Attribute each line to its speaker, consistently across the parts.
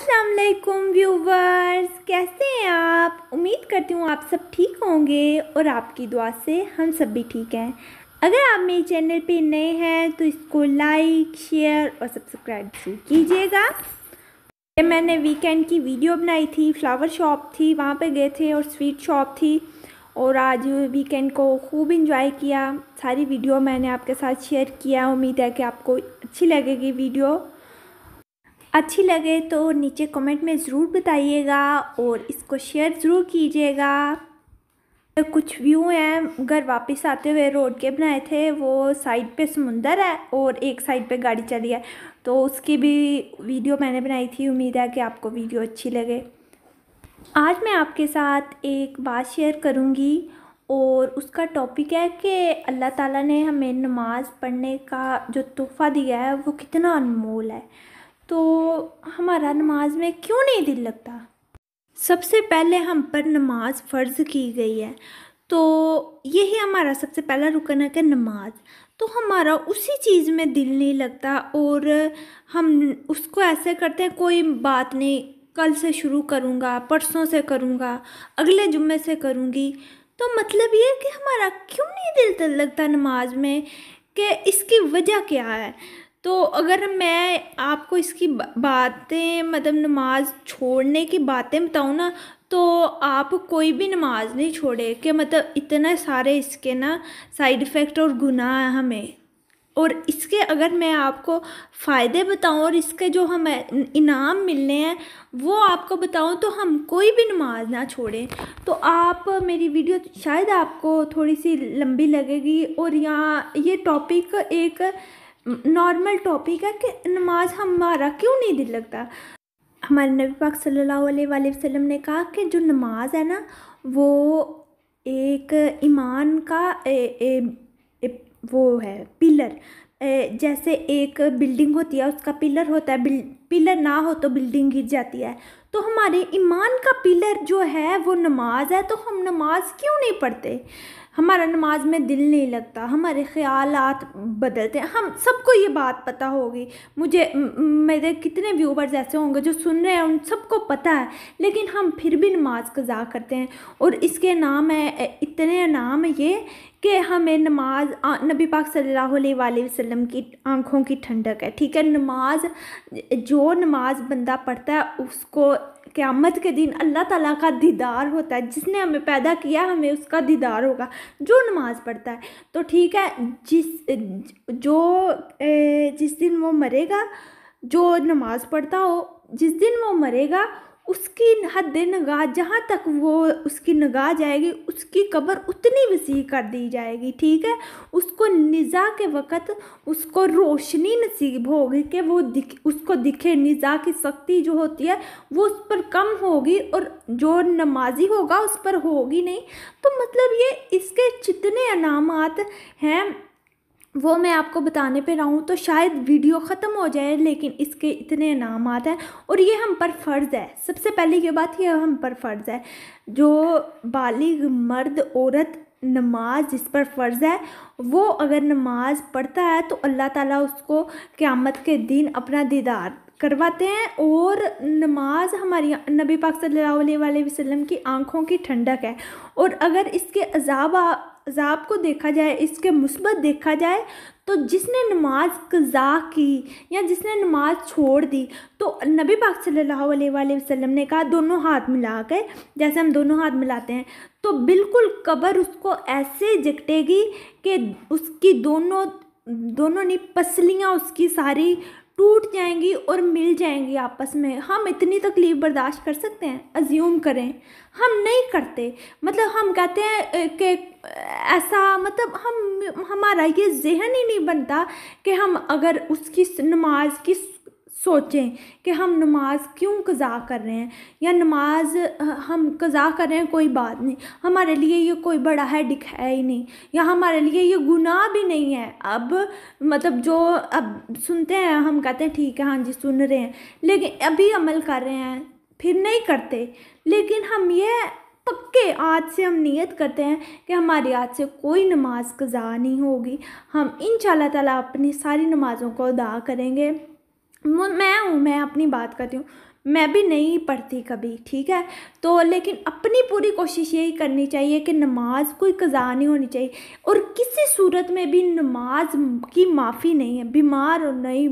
Speaker 1: अस्सलाम वालेकुम व्यूवर्स, कैसे हैं आप। उम्मीद करती हूँ आप सब ठीक होंगे और आपकी दुआ से हम सब भी ठीक हैं। अगर आप मेरे चैनल पे नए हैं तो इसको लाइक शेयर और सब्सक्राइब ज़रूर कीजिएगा। ये मैंने वीकेंड की वीडियो बनाई थी, फ्लावर शॉप थी वहाँ पे गए थे और स्वीट शॉप थी और आज वीकेंड को खूब इंजॉय किया। सारी वीडियो मैंने आपके साथ शेयर किया। उम्मीद है कि आपको अच्छी लगेगी वीडियो। अच्छी लगे तो नीचे कमेंट में ज़रूर बताइएगा और इसको शेयर ज़रूर कीजिएगा। कुछ व्यू हैं घर वापस आते हुए रोड के बनाए थे। वो साइड पे समुंदर है और एक साइड पे गाड़ी चली है, तो उसकी भी वीडियो मैंने बनाई थी। उम्मीद है कि आपको वीडियो अच्छी लगे। आज मैं आपके साथ एक बात शेयर करूंगी और उसका टॉपिक है कि अल्लाह ताला ने हमें नमाज़ पढ़ने का जो तोहफ़ा दिया है वो कितना अनमोल है। तो हमारा नमाज में क्यों नहीं दिल लगता। सबसे पहले हम पर नमाज फ़र्ज़ की गई है, तो यही हमारा सबसे पहला रुकन है कि नमाज। तो हमारा उसी चीज़ में दिल नहीं लगता और हम उसको ऐसे करते हैं, कोई बात नहीं, कल से शुरू करूँगा, परसों से करूँगा, अगले जुम्मे से करूँगी। तो मतलब ये है कि हमारा क्यों नहीं दिल लगता नमाज में, कि इसकी वजह क्या है। तो अगर मैं आपको इसकी बातें मतलब नमाज छोड़ने की बातें बताऊँ ना, तो आप कोई भी नमाज नहीं छोड़े कि मतलब इतने सारे इसके ना साइड इफ़ेक्ट और गुनाह हैं हमें। और इसके अगर मैं आपको फ़ायदे बताऊँ और इसके जो हमें इनाम मिलने हैं वो आपको बताऊँ, तो हम कोई भी नमाज ना छोड़ें। तो आप मेरी वीडियो शायद आपको थोड़ी सी लंबी लगेगी और यहाँ ये टॉपिक एक नॉर्मल टॉपिक है कि नमाज हमारा क्यों नहीं दिल लगता। हमारे नबी पाक सल्लल्लाहु अलैहि वसल्लम ने कहा कि जो नमाज है ना वो एक ईमान का वो है पिलर। जैसे एक बिल्डिंग होती है उसका पिलर होता है, पिलर ना हो तो बिल्डिंग गिर जाती है। तो हमारे ईमान का पिलर जो है वो नमाज है। तो हम नमाज क्यों नहीं पढ़ते। हमारा नमाज में दिल नहीं लगता, हमारे ख़यालात बदलते हैं। हम सबको ये बात पता होगी, मुझे मेरे कितने व्यूवर्स ऐसे होंगे जो सुन रहे हैं उन सबको पता है, लेकिन हम फिर भी नमाज कज़ा करते हैं। और इसके नाम है, इतने नाम है ये कि हमें नमाज नबी पाक सल्लल्लाहु अलैहि वसल्लम की आँखों की ठंडक है। ठीक है, नमाज जो नमाज बंदा पढ़ता है उसको क़यामत के दिन अल्लाह ताला का दीदार होता है। जिसने हमें पैदा किया हमें उसका दीदार होगा जो नमाज़ पढ़ता है। तो ठीक है, जिस दिन वो मरेगा, जो नमाज़ पढ़ता हो, जिस दिन वो मरेगा उसकी हद नगाह जहाँ तक वो उसकी नगाह जाएगी उसकी कब्र उतनी वसी कर दी जाएगी। ठीक है, उसको निज़ा के वक़्त उसको रोशनी नसीब होगी कि वो उसको दिखे। निज़ा की शक्ति जो होती है वो उस पर कम होगी और जो नमाजी होगा उस पर होगी नहीं। तो मतलब ये इसके जितने अनामात हैं वो मैं आपको बताने पे रहूँ तो शायद वीडियो ख़त्म हो जाए, लेकिन इसके इतने इनामात हैं और ये हम पर फ़र्ज़ है। सबसे पहले ये बात ये हम पर फ़र्ज़ है, जो बालिग मर्द औरत नमाज जिस पर फ़र्ज़ है वो अगर नमाज पढ़ता है तो अल्लाह ताला उसको क़यामत के दिन अपना दीदार करवाते हैं। और नमाज हमारी नबी पाक सल्लल्लाहु अलैहि वसल्लम की आँखों की ठंडक है। और अगर इसके अज़ाब को देखा जाए, इसके मुस्बत देखा जाए, तो जिसने नमाज कज़ा की या जिसने नमाज छोड़ दी, तो नबी पाक सल्लल्लाहु अलैहि वसल्लम ने कहा दोनों हाथ मिला के, जैसे हम दोनों हाथ मिलाते हैं तो बिल्कुल कब्र उसको ऐसे जकटेगी कि उसकी दोनों नहीं पसलियाँ उसकी सारी टूट जाएंगी और मिल जाएंगी आपस में। हम इतनी तकलीफ़ बर्दाश्त कर सकते हैं? अज्यूम करें, हम नहीं करते। मतलब हम कहते हैं कि ऐसा, मतलब हमारा ये ज़हन ही नहीं बनता कि हम अगर उसकी नमाज की सोचें कि हम नमाज क्यों कज़ा कर रहे हैं, या नमाज हम कज़ा कर रहे हैं कोई बात नहीं, हमारे लिए ये कोई बड़ा हेडिक है ही नहीं, या हमारे लिए ये गुनाह भी नहीं है। अब मतलब जो अब सुनते हैं हम कहते हैं ठीक है हाँ जी सुन रहे हैं, लेकिन अभी अमल कर रहे हैं फिर नहीं करते। लेकिन हम ये पक्के आज से हम नियत करते हैं कि हमारी आज से कोई नमाज कज़ा नहीं होगी। हम इंशाअल्लाह ताला अपनी सारी नमाज़ों को अदा करेंगे। मैं अपनी बात करती हूँ, मैं भी नहीं पढ़ती कभी, ठीक है। तो लेकिन अपनी पूरी कोशिश यही करनी चाहिए कि नमाज कोई कज़ा नहीं होनी चाहिए, और किसी सूरत में भी नमाज की माफ़ी नहीं है। बीमार हो नहीं,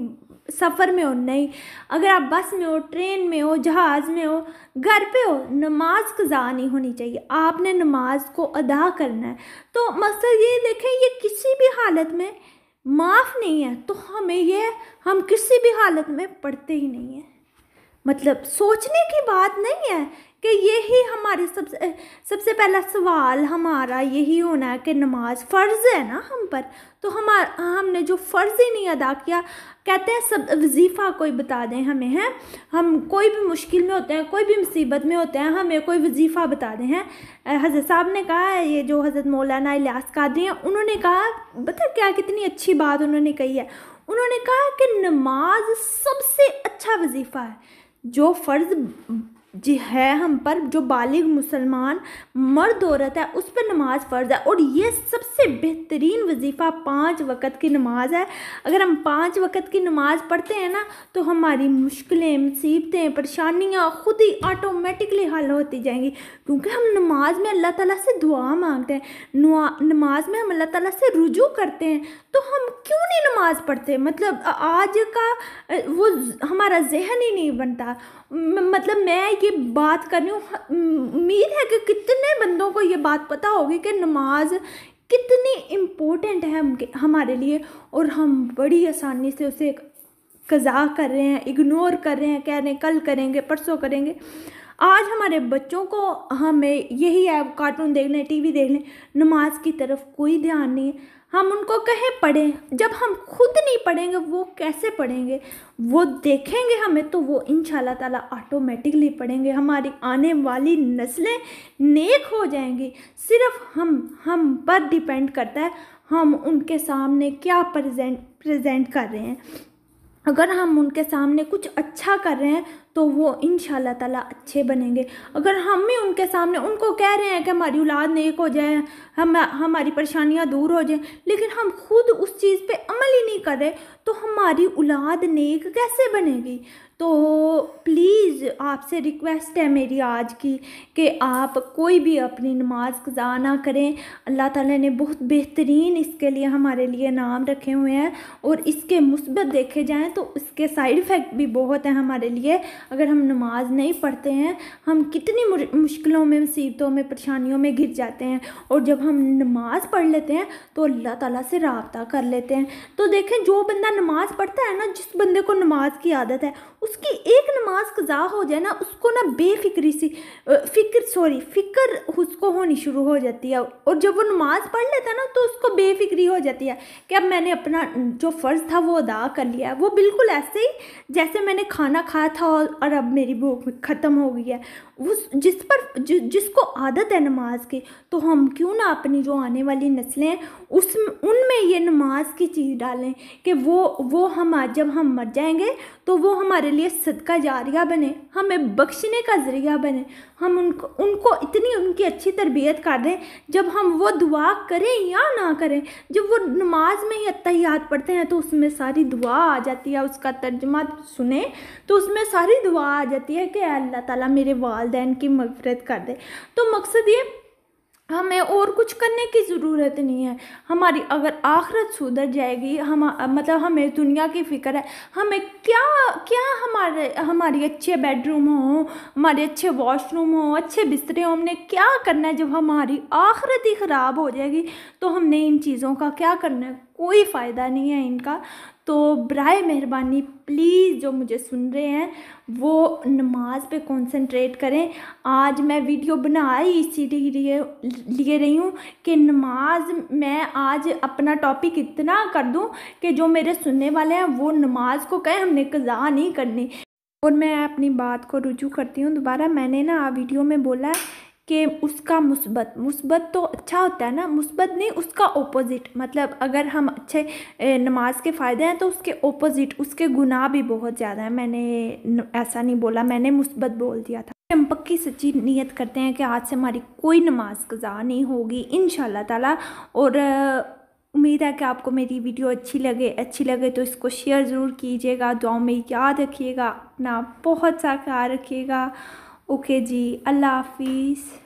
Speaker 1: सफ़र में हो नहीं, अगर आप बस में हो, ट्रेन में हो, जहाज़ में हो, घर पे हो, नमाज कज़ा नहीं होनी चाहिए। आपने नमाज को अदा करना है। तो मकसद ये देखें, ये किसी भी हालत में माफ़ नहीं है, तो हम किसी भी हालत में पढ़ते ही नहीं हैं। मतलब सोचने की बात नहीं है कि यही हमारे सबसे पहला सवाल हमारा यही होना है कि नमाज फ़र्ज़ है ना हम पर, तो हमने जो फ़र्ज़ ही नहीं अदा किया। कहते हैं सब वजीफ़ा कोई बता दें हमें, हैं हम कोई भी मुश्किल में होते हैं, कोई भी मुसीबत में होते हैं, हमें कोई वजीफ़ा बता दें। हैं हज़रत साहब ने कहा है, ये जो हज़रत मौलाना इलियास कादरी हैं, उन्होंने कहा, पता क्या कितनी अच्छी बात उन्होंने कही है। उन्होंने कहा कि नमाज सबसे अच्छा वजीफ़ा है जो फ़र्ज़ जी है हम पर, जो बालिग मुसलमान मर्द औरत है उस पर नमाज फ़र्ज़ है। और ये सबसे बेहतरीन वजीफ़ा 5 वक़्त की नमाज है। अगर हम 5 वक़्त की नमाज पढ़ते हैं ना, तो हमारी मुश्किलें, मुसीबतें, परेशानियाँ खुद ही ऑटोमेटिकली हल होती जाएंगी, क्योंकि हम नमाज में अल्लाह ताला से दुआ मांगते हैं, नमाज में हम अल्लाह ताला से रुजू करते हैं। तो हम क्यों नहीं नमाज पढ़ते? मतलब आज का वो हमारा जहन ही नहीं बनता। मतलब मैं ये बात कर रही हूँ, उम्मीद है कि कितने बंदों को ये बात पता होगी कि नमाज कितनी इम्पोर्टेंट है हमारे लिए, और हम बड़ी आसानी से उसे कज़ा कर रहे हैं, इग्नोर कर रहे हैं, कह रहे हैं कल करेंगे, परसों करेंगे। आज हमारे बच्चों को हमें यही है, कार्टून देख लें, टीवी देख लें, नमाज की तरफ कोई ध्यान नहीं है। हम उनको कहें पढ़ें, जब हम खुद नहीं पढ़ेंगे वो कैसे पढ़ेंगे? वो देखेंगे हमें तो वो इंशाल्लाह ताला ऑटोमेटिकली पढ़ेंगे। हमारी आने वाली नस्लें नेक हो जाएंगी। सिर्फ हम पर डिपेंड करता है हम उनके सामने क्या प्रेजेंट कर रहे हैं। अगर हम उनके सामने कुछ अच्छा कर रहे हैं तो वो इंशाल्लाह ताला अच्छे बनेंगे। अगर हम ही उनके सामने उनको कह रहे हैं कि हमारी औलाद नेक हो जाए, हमारी परेशानियां दूर हो जाए, लेकिन हम खुद उस चीज़ पे अमल ही नहीं कर रहे, तो हमारी औलाद नेक कैसे बनेगी? तो प्लीज़ आपसे रिक्वेस्ट है मेरी आज की कि आप कोई भी अपनी नमाज कज़ा ना करें। अल्लाह ताला ने बहुत बेहतरीन इसके लिए हमारे लिए नाम रखे हुए हैं, और इसके मुस्बत देखे जाएं तो इसके साइड इफ़ेक्ट भी बहुत हैं हमारे लिए। अगर हम नमाज नहीं पढ़ते हैं, हम कितनी मुश्किलों में, मुसीबतों में, परेशानियों में घिर जाते हैं, और जब हम नमाज पढ़ लेते हैं तो अल्लाह ताला से राब्ता कर लेते हैं। तो देखें, जो बंदा नमाज पढ़ता है ना, जिस बंदे को नमाज की आदत है, उसकी एक नमाज कज़ा हो जाए ना, उसको ना बेफिक्री सी फिक्र उसको होनी शुरू हो जाती है। और जब वो नमाज पढ़ लेता है ना, तो उसको बेफिक्री हो जाती है कि अब मैंने अपना जो फ़र्ज़ था वो अदा कर लिया है। वो बिल्कुल ऐसे ही जैसे मैंने खाना खाया था और अब मेरी भूख ख़त्म हो गई है। उस जिसको आदत है नमाज की, तो हम क्यों ना अपनी जो आने वाली नस्लें हैं उनमें ये नमाज की चीज़ डालें कि वो हम जब हम मर जाएंगे तो वो हमारे लिए सदका जारिया बने, हमें बख्शने का ज़रिया बने। हम उनको इतनी उनकी अच्छी तरबियत कर दें, जब हम वो दुआ करें या ना करें, जब वो नमाज में ही अत्तहियात पढ़ते हैं तो उसमें सारी दुआ आ जाती है। उसका तर्जुमा सुने तो उसमें सारी दुआ आ जाती है कि अल्लाह ताला मेरे वालिदैन की मग़फ़िरत कर दे। तो मकसद ये, हमें और कुछ करने की ज़रूरत नहीं है। हमारी अगर आखिरत सुधर जाएगी, मतलब हमें दुनिया की फ़िक्र है, हमें क्या हमारी अच्छे बेडरूम हो, हमारे अच्छे वॉशरूम हो, अच्छे बिस्तरे हो, हमने क्या करना है? जब हमारी आखिरत ही ख़राब हो जाएगी तो हमने इन चीज़ों का क्या करना है? कोई फ़ायदा नहीं है इनका। तो बराए मेहरबानी प्लीज़ जो मुझे सुन रहे हैं वो नमाज पे कंसंट्रेट करें। आज मैं वीडियो बना ही इसीलिए लिए रही हूँ कि नमाज, मैं आज अपना टॉपिक इतना कर दूँ कि जो मेरे सुनने वाले हैं वो नमाज को कहें हमने कज़ा नहीं करनी। और मैं अपनी बात को रुजू करती हूँ दोबारा। मैंने ना वीडियो में बोला है कि उसका मुस्बत तो अच्छा होता है ना, मुस्बत नहीं, उसका ओपोज़िट। मतलब अगर हम अच्छे नमाज के फ़ायदे हैं तो उसके ओपोज़िट, उसके गुनाह भी बहुत ज़्यादा है। मैंने ऐसा नहीं बोला, मैंने मुस्बत बोल दिया था। हम पक्की सच्ची नीयत करते हैं कि आज से हमारी कोई नमाज कज़ा नहीं होगी इंशाल्लाह ताला। और उम्मीद है कि आपको मेरी वीडियो अच्छी लगे तो इसको शेयर ज़रूर कीजिएगा। दुआओं में याद रखिएगा, अपना बहुत सा ख्याल रखिएगा। ओके जी, अल्लाह हाफिज़।